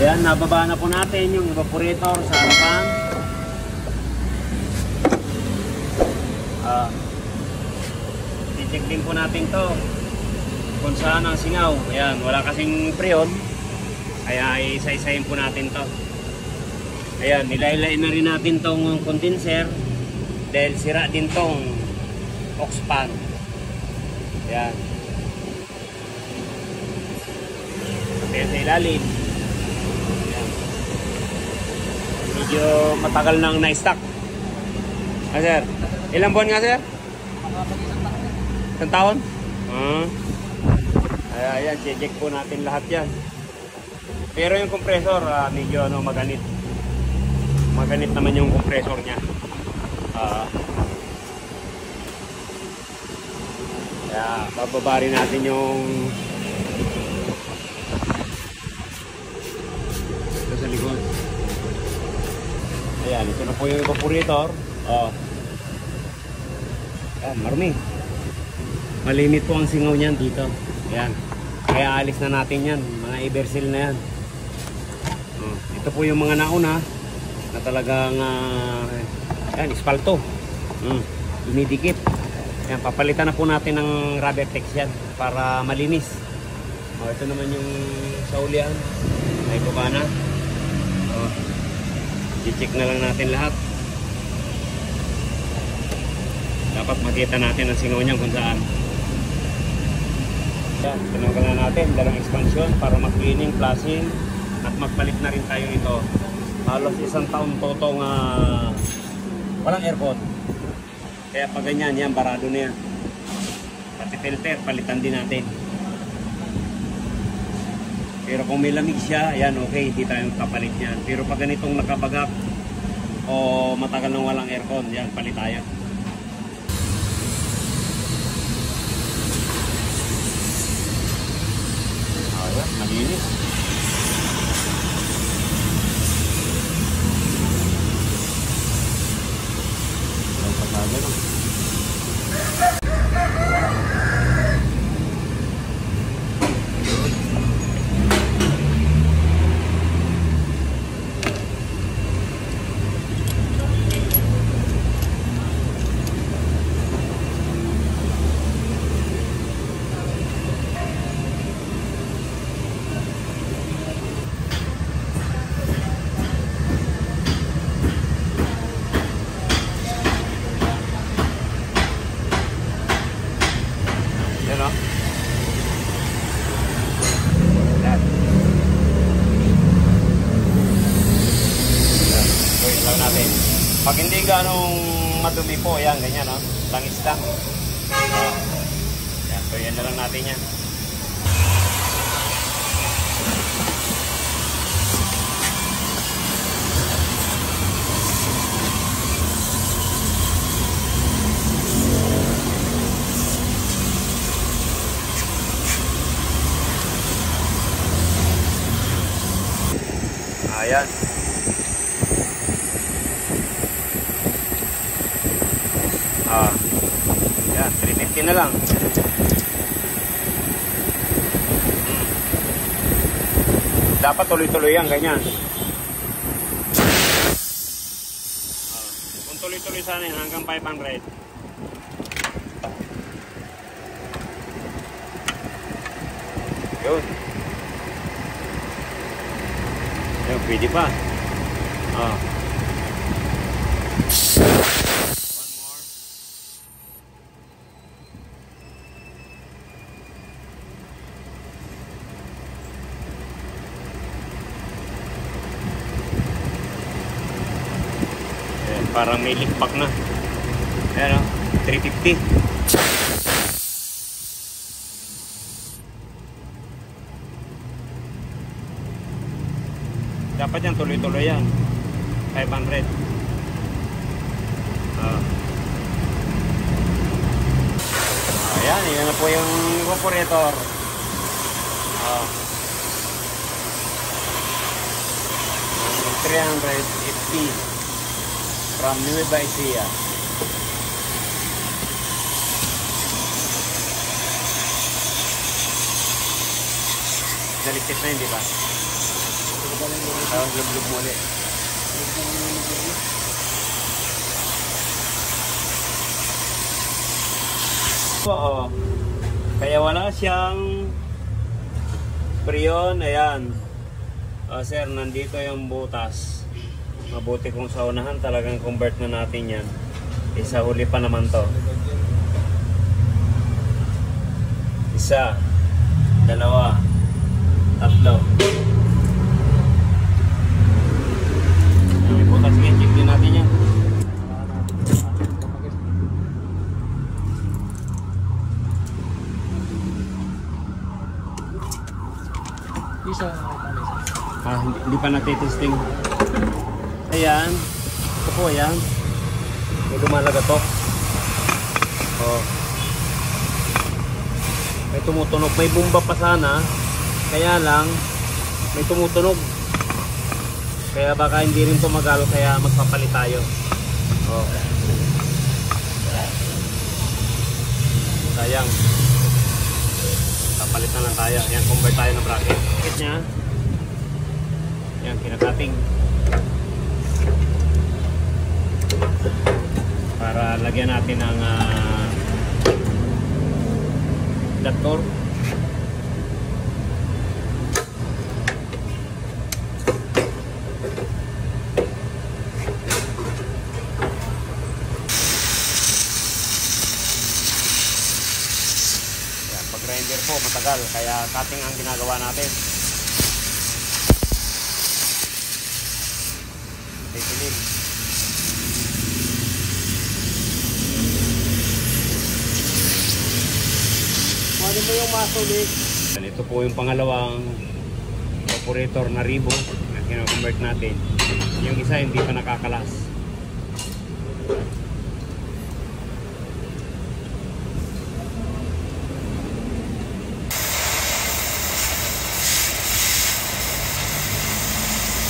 Ayan, nababa na po natin yung evaporator sa harapan. I-check din po natin to kung saan ang singaw. Ayan, wala kasing freon, kaya isa-isahin po natin to. Ayan, nilaylay na rin natin tong condenser dahil sira din tong aux pan. Ayan. Kaya sa ilalim. Ayan. Medyo matagal nang na-stock. Sir, ilang buwan nga sir? Isang taon? Ayan, check po natin lahat yan. Pero yung compressor, medyo maganit. Maganit naman yung compressor niya. Kaya bababa rin natin yung ito sa likod. Ayan, ito na po yung evaporator. Ayan, marumi. Malimit po ang singaw niyan dito. Ayan. Kaya alis na natin yan. Mga Eversil na yan. Ito po yung mga nauna na talagang yan, ispalto. Dumidikit. Yan, papalitan na po natin ng rubber tex yan para malinis. Ito naman yung sa ulian. Ay baba na. I-check na lang natin lahat. Dapat makita natin ang singaw niyan kung saan. Yan, tinanggal na natin dalawang expansion para mag-cleaning, flushing at magpalit na rin tayo ito. Halos isang taon to itong walang aircon. Kaya pag ganyan, yan, barado na yan. Pati filter, palitan din natin. Pero kung may lamig siya, yan, okay, hindi tayong kapalit yan. Pero pag ganitong nakabagak o matagal nang walang aircon, yan, palit tayo. Ayan, malinis. Pag hindi ganong madumi po, yan, ganyan, no? Langis lang. Yan, so yan na lang natin yan. Ayan. Yan, 350 na lang. Dapat tuloy-tuloy yan, ganyan. Kung tuloy-tuloy sana yan, hanggang 500. Yun. Yun, pwede pa. Parang may lickback na. Ayan o, 350. Dapat yan tuloy-tuloy yan. 500. Ayan, yan na po yung evaporator. 350 from Nueva Ecija. Naligpit na yun, di ba? Tapos lublog mo ulit. Oo. Kaya wala siyang prion. Ayan. Sir, nandito yung butas. Mabuti kung sa unahan talagang convert na natin yan. Isa huli pa naman to. Isa, dalawa, tatlo. Butas nga, check din natin yan. Hindi pa natitesting. Ayan. Ito po, ayan. May lumalaga to. Oh. May tumutunog. May bumba pa sana. Kaya lang, may tumutunog. Kaya baka hindi rin tumagal. Kaya magpapalit tayo. Oh. Sayang. Papalit na lang tayo. Ayan, convert tayo ng bracket. Bracket nya. Ayan, kinakating. Para lagyan natin ng adapter. Pag grinder po matagal, kaya cutting ang ginagawa natin. Titilim. Ano mo yung masulit? Ito po yung pangalawang evaporator na ribo na kino-convert natin. Yung isa hindi pa nakakalas.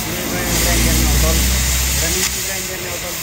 Ano ba yung grinder na utol? Ganun yung grinder na utol.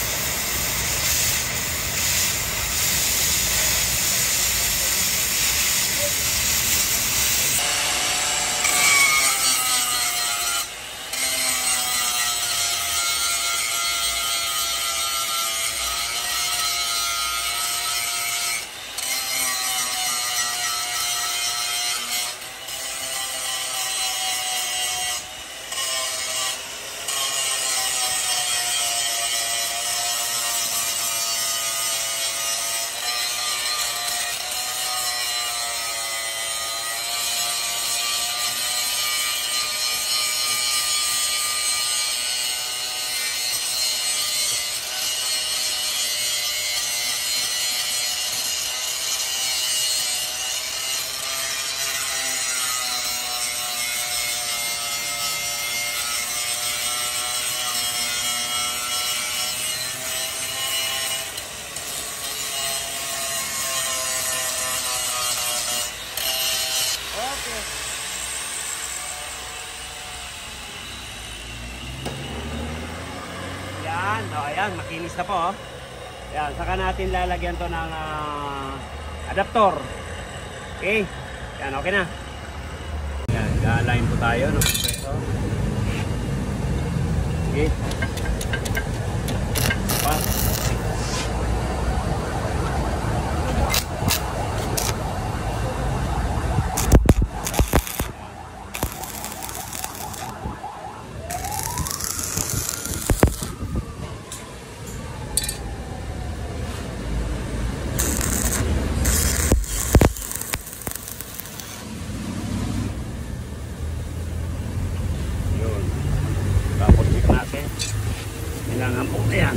Yan, ayan, makinis na po. Ayan, saka natin lalagyan to ng adapter. Okay, yan, okay na. Yan, ga-align po tayo ng compressor. Okay. Pas. Kailangan po na yan.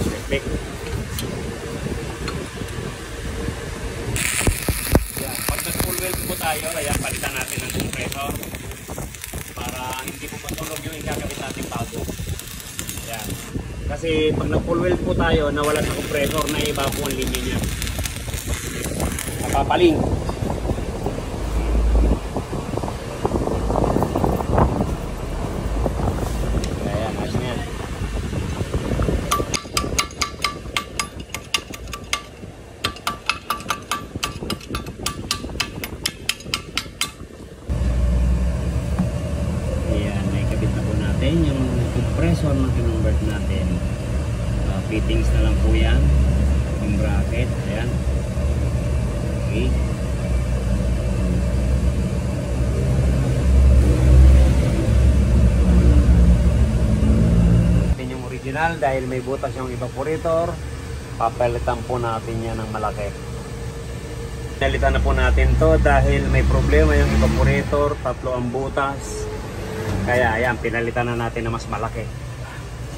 Perfect. Yan. Pag nag-full weld po tayo, kaya palitan natin ng compressor para hindi po patulog yung ikakabit natin bago. Yan. Kasi pag nag-full weld po tayo, nawala sa compressor, na iba po ang linya niya. Napapaling. Ayan, ayos na yan. fittings na lang po yan. Yung bracket. Ayan. Okay. Ito yung original dahil may butas yung evaporator. Papalitan po natin yan ng malaki. Pinalitan na po natin to dahil may problema yung evaporator, 3 ang butas. Kaya ayan, pinalitan na natin na mas malaki.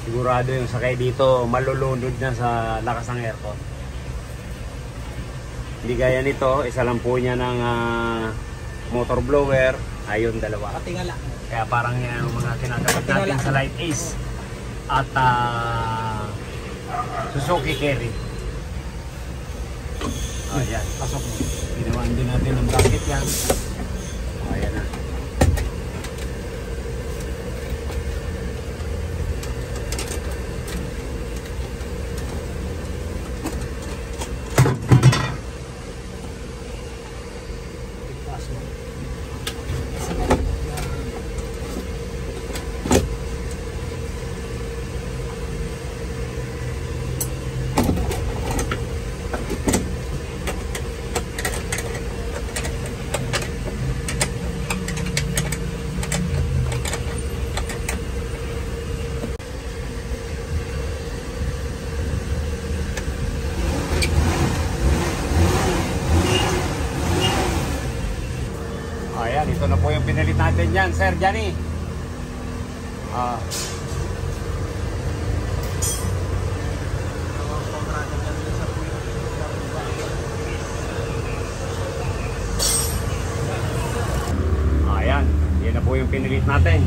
Sigurado yung sakay dito malulunod na sa lakas ng aircon. Hindi gaya nito, isa lang po niya ng motor blower, ayun 2. Patingala. Kaya parang yan yung mga kinagamit natin sa Light Ace at Suzuki Carry. Ayan, pasok mo. Ginawan din natin ng bracket yan. Ayan na. Ayan, ito na po yung pinalit natin dyan, Sir Johnny. Ayan, yan na po yung pinalit natin.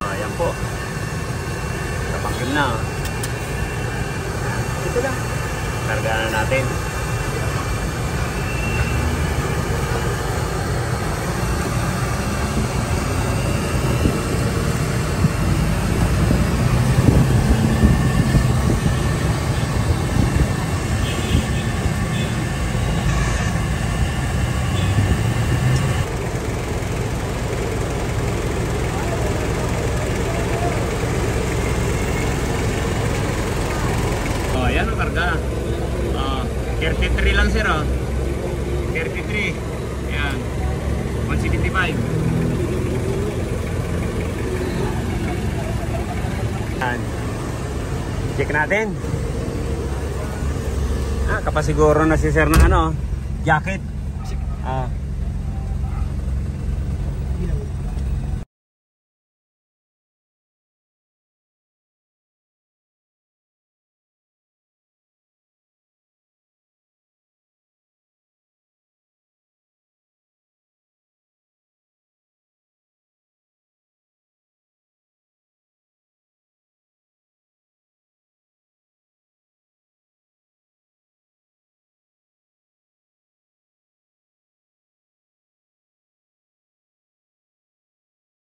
Ayan po. Kapangil na. Ito lang. Karga na natin. Ayan ang karga. 33 lang sir, 33. Ayan. 175. Ayan. Check natin. Kapasiguro na si sir ng jacket.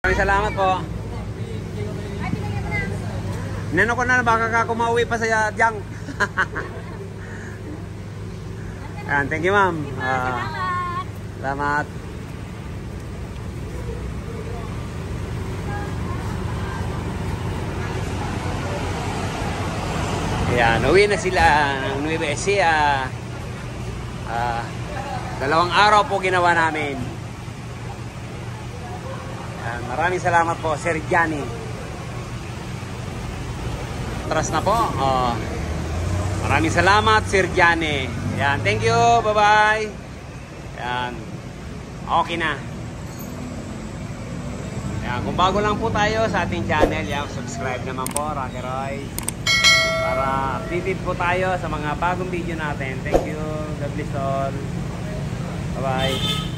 Maraming salamat po. Nano ko na baka kumauwi pa sa junk. Ayan, thank you ma'am. Salamat. Ayan, uwi na sila ng Nueva Ecija. 2 araw po ginawa namin. Maraming salamat po, Sir Johnny. Atras na po. Maraming salamat, Sir Johnny. Yan, thank you. Bye-bye. Yan. Okay na. Yan, kung bago lang po tayo sa ating channel, yan, subscribe naman po, Rocky Roy. Para updated po tayo sa mga bagong video natin. Thank you. God bless all. Bye-bye.